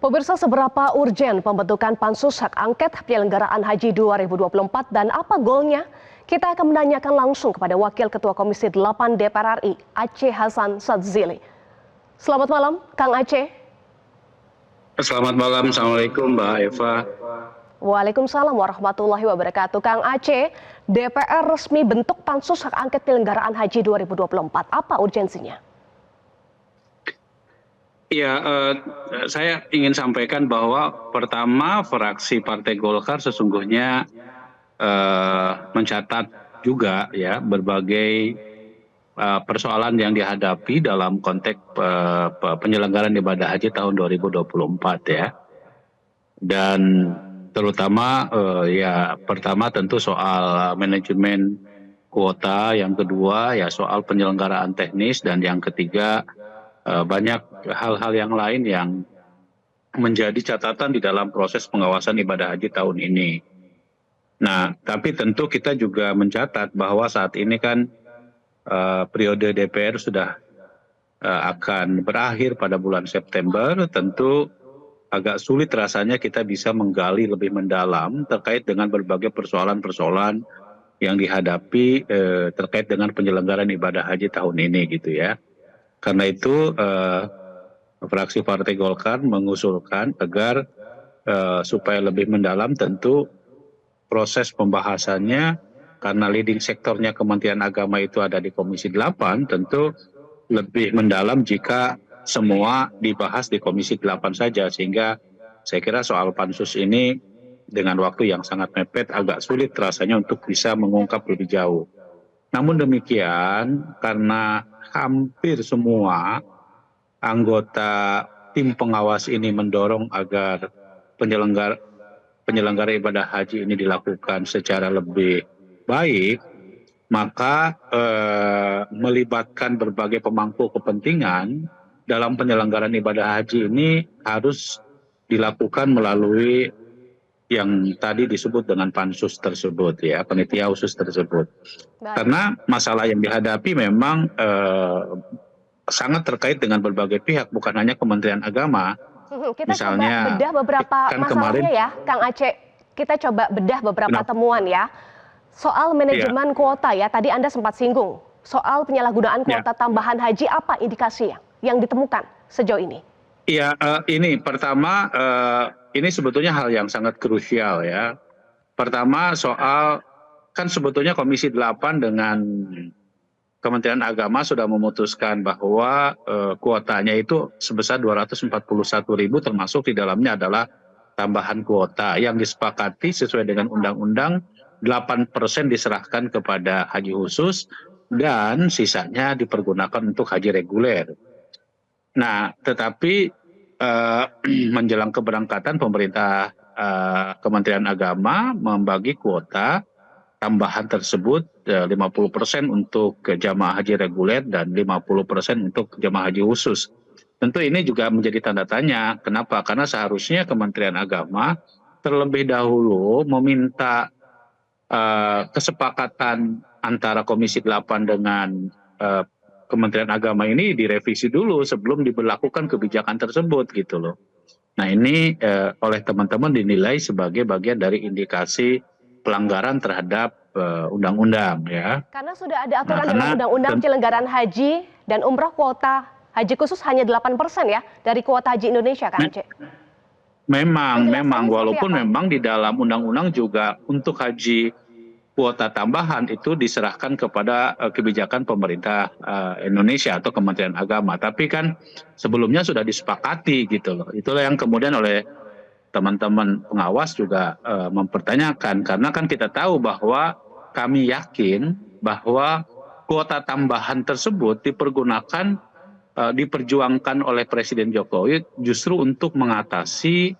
Pemirsa, seberapa urgen pembentukan pansus hak angket penyelenggaraan haji 2024 dan apa goalnya? Kita akan menanyakan langsung kepada Wakil Ketua Komisi 8 DPR RI, Aceh Hasan Sadzili. Selamat malam, Kang Aceh. Selamat malam, Assalamualaikum Mbak Eva. Waalaikumsalam warahmatullahi wabarakatuh. Kang Aceh, DPR resmi bentuk pansus hak angket penyelenggaraan haji 2024. Apa urgensinya? Ya, saya ingin sampaikan bahwa pertama fraksi Partai Golkar sesungguhnya mencatat juga ya berbagai persoalan yang dihadapi dalam konteks penyelenggaraan ibadah haji tahun 2024 ya. Dan terutama ya pertama tentu soal manajemen kuota, yang kedua ya soal penyelenggaraan teknis, dan yang ketiga banyak hal-hal yang lain yang menjadi catatan di dalam proses pengawasan ibadah haji tahun ini. Nah, tapi tentu kita juga mencatat bahwa saat ini kan periode DPR sudah akan berakhir pada bulan September. Tentu agak sulit rasanya kita bisa menggali lebih mendalam terkait dengan berbagai persoalan-persoalan yang dihadapi terkait dengan penyelenggaraan ibadah haji tahun ini gitu ya. Karena itu fraksi Partai Golkar mengusulkan agar supaya lebih mendalam tentu proses pembahasannya, karena leading sektornya Kementerian Agama itu ada di Komisi 8, tentu lebih mendalam jika semua dibahas di Komisi 8 saja, sehingga saya kira soal pansus ini dengan waktu yang sangat mepet agak sulit rasanya untuk bisa mengungkap lebih jauh. Namun demikian, karena hampir semua anggota tim pengawas ini mendorong agar penyelenggara ibadah haji ini dilakukan secara lebih baik, maka melibatkan berbagai pemangku kepentingan dalam penyelenggaraan ibadah haji ini harus dilakukan melalui yang tadi disebut dengan pansus tersebut ya, panitia khusus tersebut. Baik. Karena masalah yang dihadapi memang sangat terkait dengan berbagai pihak, bukan hanya Kementerian Agama. Kita Misalnya, coba bedah beberapa kan masalahnya ya, Kang Aceh. Kita coba bedah beberapa temuan ya. Soal manajemen kuota ya, tadi Anda sempat singgung. Soal penyalahgunaan kuota tambahan haji, apa indikasinya yang ditemukan sejauh ini? Iya, ini pertama, ini sebetulnya hal yang sangat krusial ya. Pertama soal, kan sebetulnya Komisi 8 dengan Kementerian Agama sudah memutuskan bahwa kuotanya itu sebesar 241.000, termasuk di dalamnya adalah tambahan kuota yang disepakati sesuai dengan undang-undang. 8% diserahkan kepada haji khusus dan sisanya dipergunakan untuk haji reguler. Nah, tetapi menjelang keberangkatan pemerintah, Kementerian Agama membagi kuota tambahan tersebut 50% untuk jamaah haji reguler dan 50% untuk jamaah haji khusus. Tentu ini juga menjadi tanda tanya. Kenapa? Karena seharusnya Kementerian Agama terlebih dahulu meminta kesepakatan antara Komisi 8 dengan Kementerian Agama ini direvisi dulu sebelum diberlakukan kebijakan tersebut gitu loh. Nah, ini oleh teman-teman dinilai sebagai bagian dari indikasi pelanggaran terhadap undang-undang ya. Karena sudah ada aturan dalam undang-undang penyelenggaraan haji dan umroh, kuota haji khusus hanya 8% ya dari kuota haji Indonesia, Kang Aceh. Memang walaupun memang di dalam undang-undang juga untuk haji kuota tambahan itu diserahkan kepada kebijakan pemerintah Indonesia atau Kementerian Agama. Tapi kan sebelumnya sudah disepakati gitu loh. Itulah yang kemudian oleh teman-teman pengawas juga mempertanyakan. Karena kan kita tahu bahwa kami yakin bahwa kuota tambahan tersebut diperjuangkan oleh Presiden Jokowi justru untuk mengatasi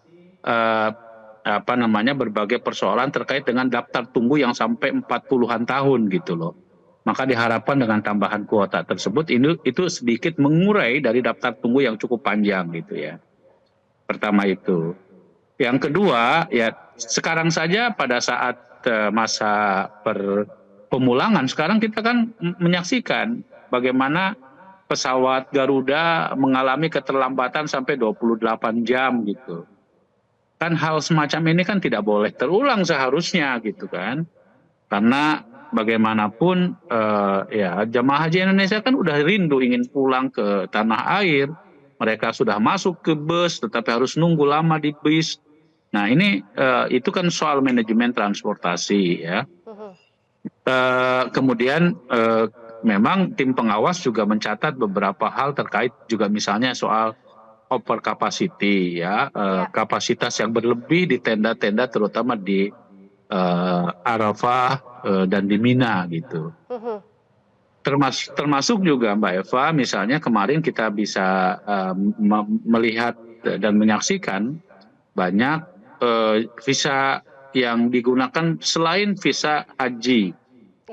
berbagai persoalan terkait dengan daftar tunggu yang sampai 40-an tahun gitu loh. Maka diharapkan dengan tambahan kuota tersebut itu sedikit mengurai dari daftar tunggu yang cukup panjang gitu ya. Pertama itu. Yang kedua ya, sekarang saja pada saat masa pemulangan sekarang kita kan menyaksikan bagaimana pesawat Garuda mengalami keterlambatan sampai 28 jam gitu. Kan hal semacam ini kan tidak boleh terulang seharusnya gitu kan. Karena bagaimanapun ya jamaah haji Indonesia kan udah rindu ingin pulang ke tanah air. Mereka sudah masuk ke bus tetapi harus nunggu lama di bus. Nah ini itu kan soal manajemen transportasi ya. Kemudian memang tim pengawas juga mencatat beberapa hal terkait juga misalnya soal over capacity ya, kapasitas yang berlebih di tenda-tenda terutama di Arafah dan di Mina gitu. Termasuk juga Mbak Eva, misalnya kemarin kita bisa melihat dan menyaksikan banyak visa yang digunakan selain visa haji,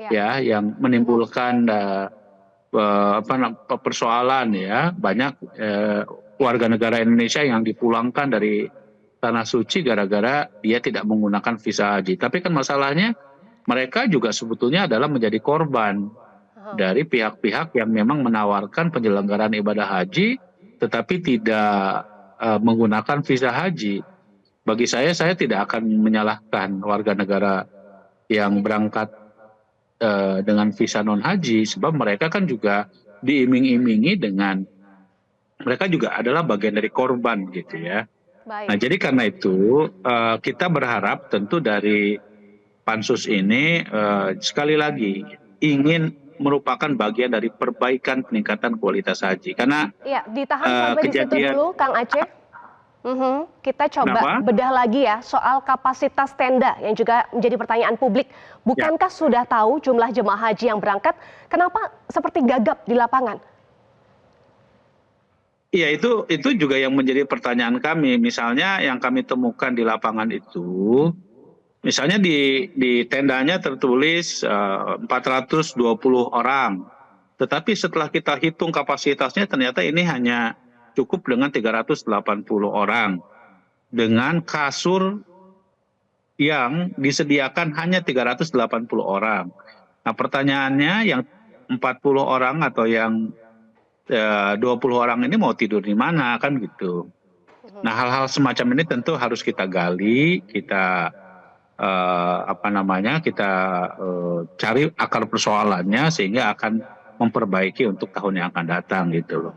ya, yang menimbulkan persoalan ya, banyak warga negara Indonesia yang dipulangkan dari tanah suci gara-gara dia tidak menggunakan visa haji. Tapi kan masalahnya mereka juga sebetulnya adalah menjadi korban dari pihak-pihak yang memang menawarkan penyelenggaraan ibadah haji tetapi tidak menggunakan visa haji. Bagi saya tidak akan menyalahkan warga negara yang berangkat dengan visa non haji sebab mereka kan juga diiming-imingi dengan mereka juga adalah bagian dari korban gitu ya. Nah jadi karena itu kita berharap tentu dari pansus ini sekali lagi ingin merupakan bagian dari perbaikan peningkatan kualitas haji karena ya, ditahan sampai di situ dulu Kang Aceh. Kita coba bedah lagi ya soal kapasitas tenda yang juga menjadi pertanyaan publik. Bukankah sudah tahu jumlah jemaah haji yang berangkat? Kenapa seperti gagap di lapangan? Iya itu juga yang menjadi pertanyaan kami. Misalnya yang kami temukan di lapangan itu, misalnya di tendanya tertulis 420 orang. Tetapi setelah kita hitung kapasitasnya ternyata ini hanya cukup dengan 380 orang. Dengan kasur yang disediakan hanya 380 orang. Nah pertanyaannya yang 40 orang atau yang 20 orang ini mau tidur di mana kan gitu. Nah hal-hal semacam ini tentu harus kita gali, kita kita cari akar persoalannya sehingga akan memperbaiki untuk tahun yang akan datang gitu loh.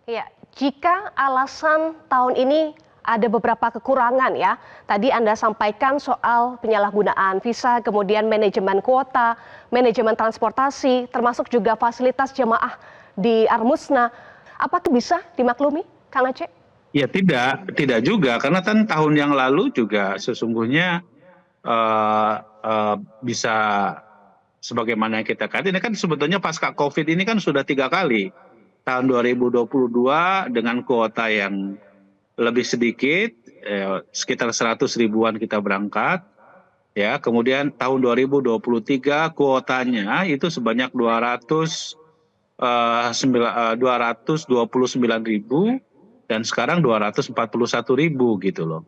Iya, jika alasan tahun ini ada beberapa kekurangan ya. Tadi Anda sampaikan soal penyalahgunaan visa, kemudian manajemen kuota, manajemen transportasi, termasuk juga fasilitas jemaah di Armusna. Apakah bisa dimaklumi, Kang Aceh? Ya tidak juga, karena kan tahun yang lalu juga sesungguhnya bisa sebagaimana yang kita katakan, ini kan sebetulnya pasca COVID ini kan sudah 3 kali. Tahun 2022 dengan kuota yang lebih sedikit, sekitar 100 ribuan kita berangkat. Ya, kemudian tahun 2023 kuotanya itu sebanyak 229.000 dan sekarang 241.000 gitu loh.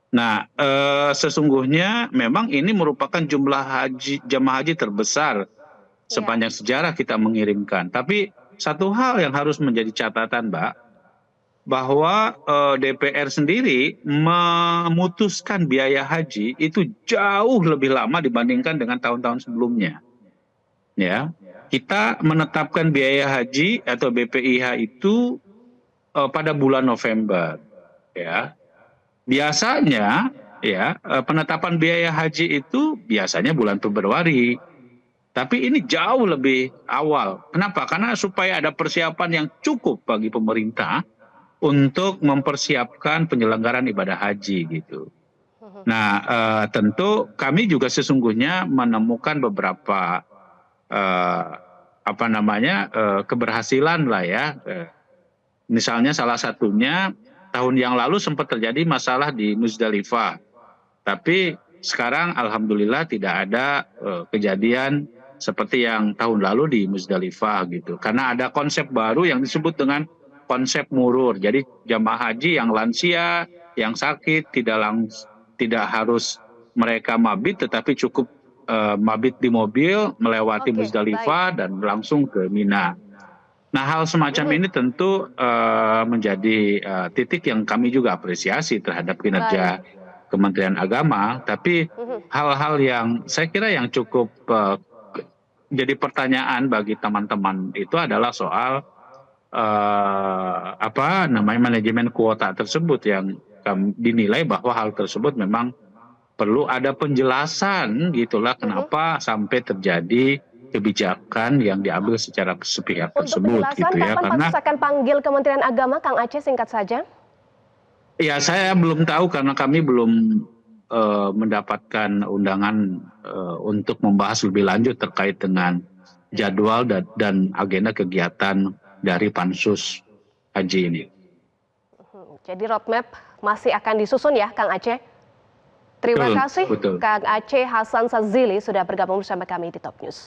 Nah, sesungguhnya memang ini merupakan jumlah jemaah haji terbesar sepanjang sejarah kita mengirimkan. Tapi satu hal yang harus menjadi catatan, Mbak, bahwa DPR sendiri memutuskan biaya haji itu jauh lebih lama dibandingkan dengan tahun-tahun sebelumnya. Ya, kita menetapkan biaya haji atau BPIH itu pada bulan November. Ya, biasanya ya penetapan biaya haji itu biasanya bulan Februari. Tapi ini jauh lebih awal. Kenapa? Karena supaya ada persiapan yang cukup bagi pemerintah untuk mempersiapkan penyelenggaraan ibadah haji gitu. Nah, tentu kami juga sesungguhnya menemukan beberapa keberhasilan lah ya. Misalnya salah satunya tahun yang lalu sempat terjadi masalah di Muzdalifah. Tapi sekarang alhamdulillah tidak ada kejadian seperti yang tahun lalu di Muzdalifah gitu. Karena ada konsep baru yang disebut dengan konsep murur. Jadi jamaah haji yang lansia, yang sakit tidak harus mereka mabit, tetapi cukup mabit di mobil melewati Muzdalifah dan langsung ke Mina. Nah, hal semacam ini tentu menjadi titik yang kami juga apresiasi terhadap kinerja Baik. Kementerian Agama. Tapi hal-hal yang saya kira yang cukup jadi pertanyaan bagi teman-teman itu adalah soal apa namanya manajemen kuota tersebut yang dinilai bahwa hal tersebut memang perlu ada penjelasan gitulah kenapa sampai terjadi kebijakan yang diambil secara sepihak Untuk tersebut penjelasan, gitu ya. kapan Karena pansus akan panggil Kementerian Agama, Kang Aceh, singkat saja? ya saya belum tahu karena kami belum mendapatkan undangan untuk membahas lebih lanjut terkait dengan jadwal dan agenda kegiatan dari pansus haji ini. Jadi roadmap masih akan disusun ya, Kang Aceh? Terima kasih, Betul. Kang Aceh Hasan Sadzili sudah bergabung bersama kami di Top News.